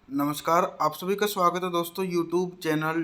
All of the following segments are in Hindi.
नमस्कार, आप सभी का स्वागत है दोस्तों यूट्यूब चैनल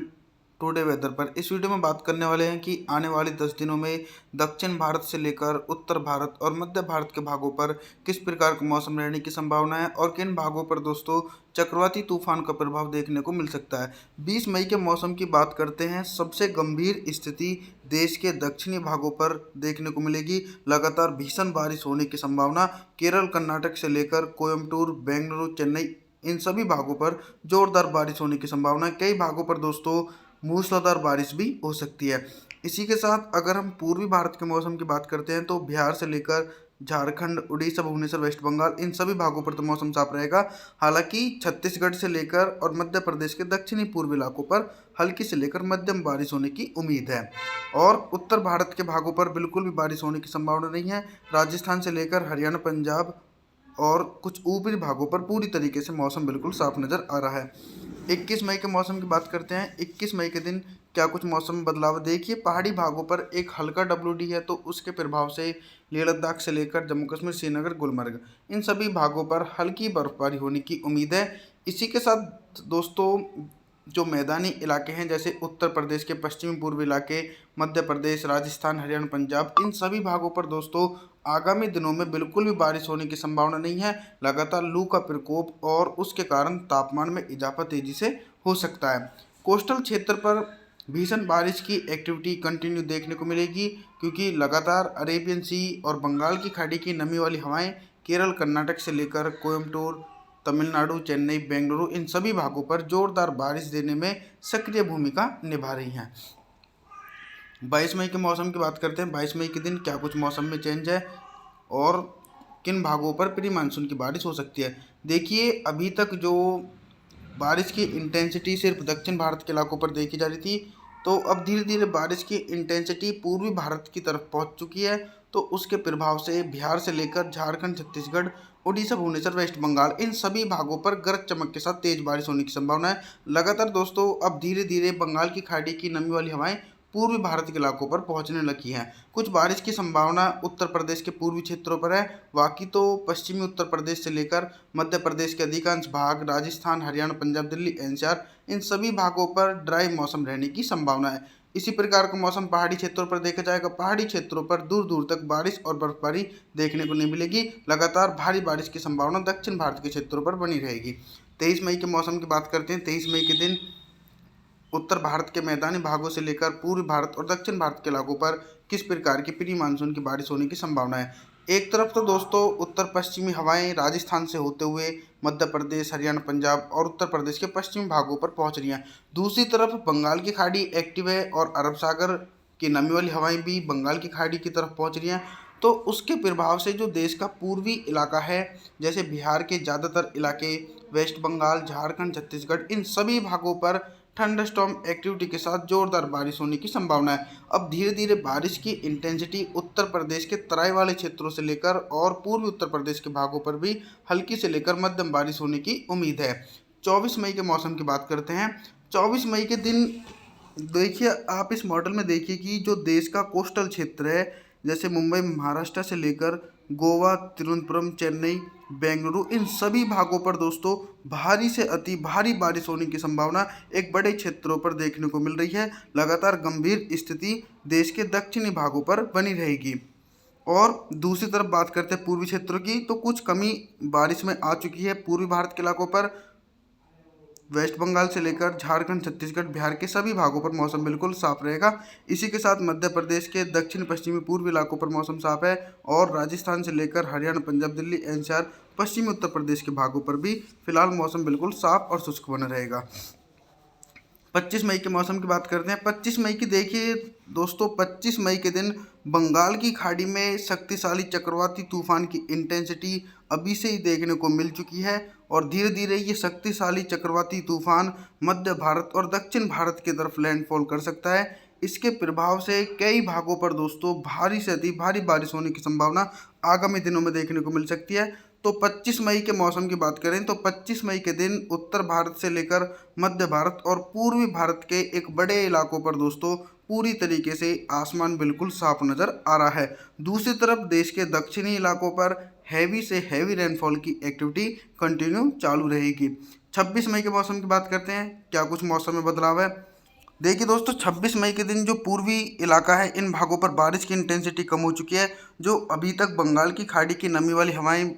टुडे वेदर पर। इस वीडियो में बात करने वाले हैं कि आने वाले 10 दिनों में दक्षिण भारत से लेकर उत्तर भारत और मध्य भारत के भागों पर किस प्रकार का मौसम रहने की संभावना है और किन भागों पर दोस्तों चक्रवाती तूफान का प्रभाव देखने को मिल सकता है। 20 मई के मौसम की बात करते हैं। सबसे गंभीर स्थिति देश के दक्षिणी भागों पर देखने को मिलेगी। लगातार भीषण बारिश होने की संभावना केरल, कर्नाटक से लेकर कोयम्बटूर, बेंगलुरु, चेन्नई, इन सभी भागों पर जोरदार बारिश होने की संभावना है। कई भागों पर दोस्तों मूसलाधार बारिश भी हो सकती है। इसी के साथ अगर हम पूर्वी भारत के मौसम की बात करते हैं तो बिहार से लेकर झारखंड, उड़ीसा, भुवनेश्वर, वेस्ट बंगाल, इन सभी भागों पर तो मौसम साफ रहेगा। हालांकि छत्तीसगढ़ से लेकर और मध्य प्रदेश के दक्षिणी पूर्वी इलाकों पर हल्की से लेकर मध्यम बारिश होने की उम्मीद है। और उत्तर भारत के भागों पर बिल्कुल भी बारिश होने की संभावना नहीं है। राजस्थान से लेकर हरियाणा, पंजाब और कुछ ऊपरी भागों पर पूरी तरीके से मौसम बिल्कुल साफ नज़र आ रहा है। 21 मई के मौसम की बात करते हैं। 21 मई के दिन क्या कुछ मौसम बदलाव देखिए। पहाड़ी भागों पर एक हल्का WD है, तो उसके प्रभाव से लेह लद्दाख से लेकर जम्मू कश्मीर, श्रीनगर, गुलमर्ग, इन सभी भागों पर हल्की बर्फबारी होने की उम्मीद है। इसी के साथ दोस्तों जो मैदानी इलाके हैं जैसे उत्तर प्रदेश के पश्चिमी पूर्वी इलाके, मध्य प्रदेश, राजस्थान, हरियाणा, पंजाब, इन सभी भागों पर दोस्तों आगामी दिनों में बिल्कुल भी बारिश होने की संभावना नहीं है। लगातार लू का प्रकोप और उसके कारण तापमान में इजाफा तेजी से हो सकता है। कोस्टल क्षेत्र पर भीषण बारिश की एक्टिविटी कंटिन्यू देखने को मिलेगी, क्योंकि लगातार अरेबियन सी और बंगाल की खाड़ी की नमी वाली हवाएं केरल, कर्नाटक से लेकर कोयम्बटूर, तमिलनाडु, चेन्नई, बेंगलुरु, इन सभी भागों पर जोरदार बारिश देने में सक्रिय भूमिका निभा रही हैं। 22 मई के मौसम की बात करते हैं। 22 मई के दिन क्या कुछ मौसम में चेंज है और किन भागों पर प्री मानसून की बारिश हो सकती है। देखिए, अभी तक जो बारिश की इंटेंसिटी सिर्फ दक्षिण भारत के इलाकों पर देखी जा रही थी, तो अब धीरे धीरे बारिश की इंटेंसिटी पूर्वी भारत की तरफ पहुंच चुकी है। तो उसके प्रभाव से बिहार से लेकर झारखंड, छत्तीसगढ़, उड़ीसा, भुवनेश्वर, वेस्ट बंगाल, इन सभी भागों पर गरज चमक के साथ तेज बारिश होने की संभावना है। लगातार दोस्तों अब धीरे धीरे बंगाल की खाड़ी की नमी वाली हवाएं पूर्वी भारत के इलाकों पर पहुंचने लगी हैं। कुछ बारिश की संभावना उत्तर प्रदेश के पूर्वी क्षेत्रों पर है। बाकी तो पश्चिमी उत्तर प्रदेश से लेकर मध्य प्रदेश के अधिकांश भाग, राजस्थान, हरियाणा, पंजाब, दिल्ली, NCR, इन सभी भागों पर ड्राई मौसम रहने की संभावना है। इसी प्रकार का मौसम पहाड़ी क्षेत्रों पर देखा जाएगा। पहाड़ी क्षेत्रों पर दूर दूर तक बारिश और बर्फबारी देखने को नहीं मिलेगी। लगातार भारी बारिश की संभावना दक्षिण भारत के क्षेत्रों पर बनी रहेगी। 23 मई के मौसम की बात करते हैं। 23 मई के दिन उत्तर भारत के मैदानी भागों से लेकर पूर्वी भारत और दक्षिण भारत के इलाकों पर किस प्रकार की प्री मानसून की बारिश होने की संभावना है। एक तरफ तो दोस्तों उत्तर पश्चिमी हवाएं राजस्थान से होते हुए मध्य प्रदेश, हरियाणा, पंजाब और उत्तर प्रदेश के पश्चिमी भागों पर पहुंच रही हैं। दूसरी तरफ बंगाल की खाड़ी एक्टिव है और अरब सागर की नमी वाली हवाएं भी बंगाल की खाड़ी की तरफ पहुंच रही हैं। तो उसके प्रभाव से जो देश का पूर्वी इलाका है, जैसे बिहार के ज़्यादातर इलाके, वेस्ट बंगाल, झारखंड, छत्तीसगढ़, इन सभी भागों पर थंडर स्टॉर्म एक्टिविटी के साथ जोरदार बारिश होने की संभावना है। अब धीरे धीरे बारिश की इंटेंसिटी उत्तर प्रदेश के तराई वाले क्षेत्रों से लेकर और पूर्वी उत्तर प्रदेश के भागों पर भी हल्की से लेकर मध्यम बारिश होने की उम्मीद है। 24 मई के मौसम की बात करते हैं। 24 मई के दिन देखिए, आप इस मॉडल में देखिए कि जो देश का कोस्टल क्षेत्र है, जैसे मुंबई, महाराष्ट्र से लेकर गोवा, तिरुवनंतपुरम, चेन्नई, बेंगलुरु, इन सभी भागों पर दोस्तों भारी से अति भारी बारिश होने की संभावना एक बड़े क्षेत्रों पर देखने को मिल रही है। लगातार गंभीर स्थिति देश के दक्षिणी भागों पर बनी रहेगी। और दूसरी तरफ बात करते हैं पूर्वी क्षेत्रों की, तो कुछ कमी बारिश में आ चुकी है पूर्वी भारत के इलाकों पर। वेस्ट बंगाल से लेकर झारखंड, छत्तीसगढ़, बिहार के सभी भागों पर मौसम बिल्कुल साफ रहेगा। इसी के साथ मध्य प्रदेश के दक्षिण पश्चिमी पूर्वी इलाकों पर मौसम साफ है और राजस्थान से लेकर हरियाणा, पंजाब, दिल्ली, NCR, पश्चिमी उत्तर प्रदेश के भागों पर भी फिलहाल मौसम बिल्कुल साफ और शुष्क बना रहेगा। 25 मई के मौसम की बात करते हैं। 25 मई की देखिए दोस्तों, 25 मई के दिन बंगाल की खाड़ी में शक्तिशाली चक्रवाती तूफान की इंटेंसिटी अभी से ही देखने को मिल चुकी है और धीरे धीरे ये शक्तिशाली चक्रवाती तूफान मध्य भारत और दक्षिण भारत की तरफ लैंडफॉल कर सकता है। इसके प्रभाव से कई भागों पर दोस्तों भारी से अति भारी बारिश होने की संभावना आगामी दिनों में देखने को मिल सकती है। तो 25 मई के मौसम की बात करें तो 25 मई के दिन उत्तर भारत से लेकर मध्य भारत और पूर्वी भारत के एक बड़े इलाकों पर दोस्तों पूरी तरीके से आसमान बिल्कुल साफ नज़र आ रहा है। दूसरी तरफ देश के दक्षिणी इलाकों पर हैवी से हैवी रेनफॉल की एक्टिविटी कंटिन्यू चालू रहेगी। 26 मई के मौसम की बात करते हैं, क्या कुछ मौसम में बदलाव है। देखिए दोस्तों, 26 मई के दिन जो पूर्वी इलाका है, इन भागों पर बारिश की इंटेंसिटी कम हो चुकी है। जो अभी तक बंगाल की खाड़ी की नमी वाली हवाएं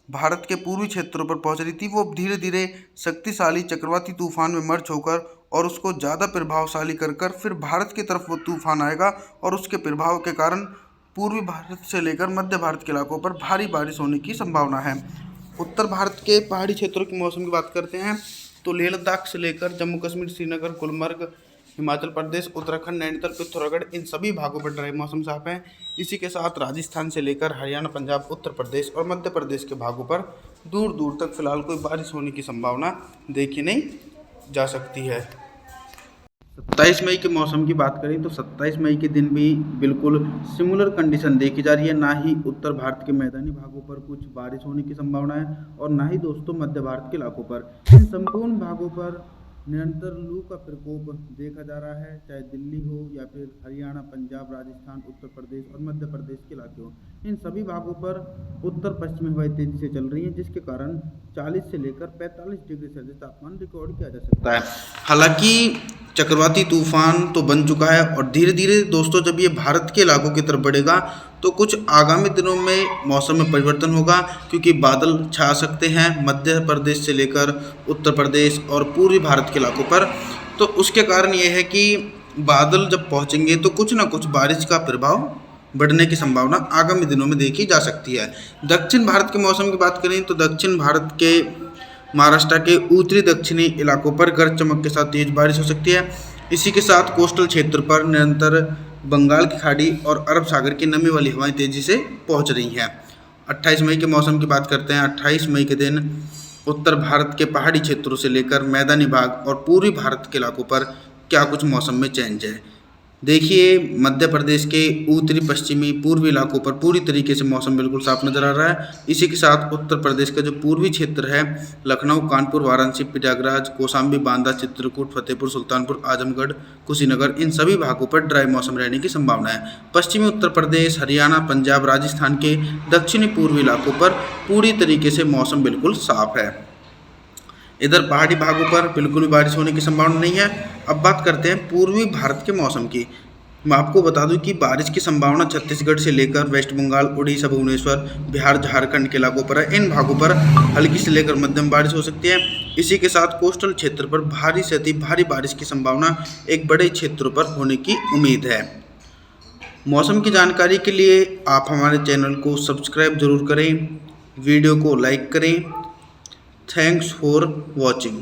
भारत के पूर्वी क्षेत्रों पर पहुंच रही थी, वो धीरे धीरे शक्तिशाली चक्रवाती तूफान में मर्ज होकर और उसको ज़्यादा प्रभावशाली कर फिर भारत की तरफ वो तूफान आएगा और उसके प्रभाव के कारण पूर्वी भारत से लेकर मध्य भारत के इलाकों पर भारी बारिश होने की संभावना है। उत्तर भारत के पहाड़ी क्षेत्रों के मौसम की बात करते हैं तो लेह लद्दाख से लेकर जम्मू कश्मीर, श्रीनगर, गुलमर्ग, हिमाचल प्रदेश, उत्तराखंड, नैनीताल, पिथौरागढ़, इन सभी भागों पर ड्राई मौसम साफ है। इसी के साथ राजस्थान से लेकर हरियाणा, पंजाब, उत्तर प्रदेश और मध्य प्रदेश के भागों पर दूर दूर तक फिलहाल कोई बारिश होने की संभावना देखी नहीं जा सकती है। 27 मई के मौसम की बात करें तो 27 मई के दिन भी बिल्कुल सिमिलर कंडीशन देखी जा रही है। ना ही उत्तर भारत के मैदानी भागों पर कुछ बारिश होने की संभावना है और ना ही दोस्तों मध्य भारत के इलाकों पर। इन संपूर्ण भागों पर निरंतर लू का प्रकोप देखा जा रहा है, चाहे दिल्ली हो या फिर हरियाणा, पंजाब, राजस्थान, उत्तर प्रदेश और मध्य प्रदेश के इलाके हो। इन सभी भागों पर उत्तर पश्चिमी हवाएं तेजी से चल रही हैं, जिसके कारण 40 से लेकर 45 डिग्री सेल्सियस तापमान रिकॉर्ड किया जा सकता है। हालांकि चक्रवाती तूफान तो बन चुका है और धीरे धीरे दोस्तों जब ये भारत के इलाकों की तरफ बढ़ेगा तो कुछ आगामी दिनों में मौसम में परिवर्तन होगा, क्योंकि बादल छा सकते हैं मध्य प्रदेश से लेकर उत्तर प्रदेश और पूर्वी भारत के इलाकों पर। तो उसके कारण ये है कि बादल जब पहुंचेंगे तो कुछ ना कुछ बारिश का प्रभाव बढ़ने की संभावना आगामी दिनों में देखी जा सकती है। दक्षिण भारत के मौसम की बात करें तो दक्षिण भारत के महाराष्ट्र के उत्तरी दक्षिणी इलाकों पर गरज चमक के साथ तेज बारिश हो सकती है। इसी के साथ कोस्टल क्षेत्र पर निरंतर बंगाल की खाड़ी और अरब सागर की नमी वाली हवाएं तेजी से पहुंच रही हैं। 28 मई के मौसम की बात करते हैं। 28 मई के दिन उत्तर भारत के पहाड़ी क्षेत्रों से लेकर मैदानी भाग और पूर्वी भारत के इलाकों पर क्या कुछ मौसम में चेंज है। देखिए, मध्य प्रदेश के उत्तरी पश्चिमी पूर्वी इलाकों पर पूरी तरीके से मौसम बिल्कुल साफ नजर आ रहा है। इसी के साथ उत्तर प्रदेश का जो पूर्वी क्षेत्र है, लखनऊ, कानपुर, वाराणसी, प्रयागराज, कौशाम्बी, बांदा, चित्रकूट, फतेहपुर, सुल्तानपुर, आजमगढ़, कुशीनगर, इन सभी भागों पर ड्राई मौसम रहने की संभावना है। पश्चिमी उत्तर प्रदेश, हरियाणा, पंजाब, राजस्थान के दक्षिणी पूर्वी इलाकों पर पूरी तरीके से मौसम बिल्कुल साफ है। इधर पहाड़ी भागों पर बिल्कुल भी बारिश होने की संभावना नहीं है। अब बात करते हैं पूर्वी भारत के मौसम की। मैं आपको बता दूं कि बारिश की संभावना छत्तीसगढ़ से लेकर वेस्ट बंगाल, उड़ीसा, भुवनेश्वर, बिहार, झारखंड के इलाकों पर है। इन भागों पर हल्की से लेकर मध्यम बारिश हो सकती है। इसी के साथ कोस्टल क्षेत्र पर भारी से अति भारी बारिश की संभावना एक बड़े क्षेत्रों पर होने की उम्मीद है। मौसम की जानकारी के लिए आप हमारे चैनल को सब्सक्राइब जरूर करें, वीडियो को लाइक करें। Thanks for watching.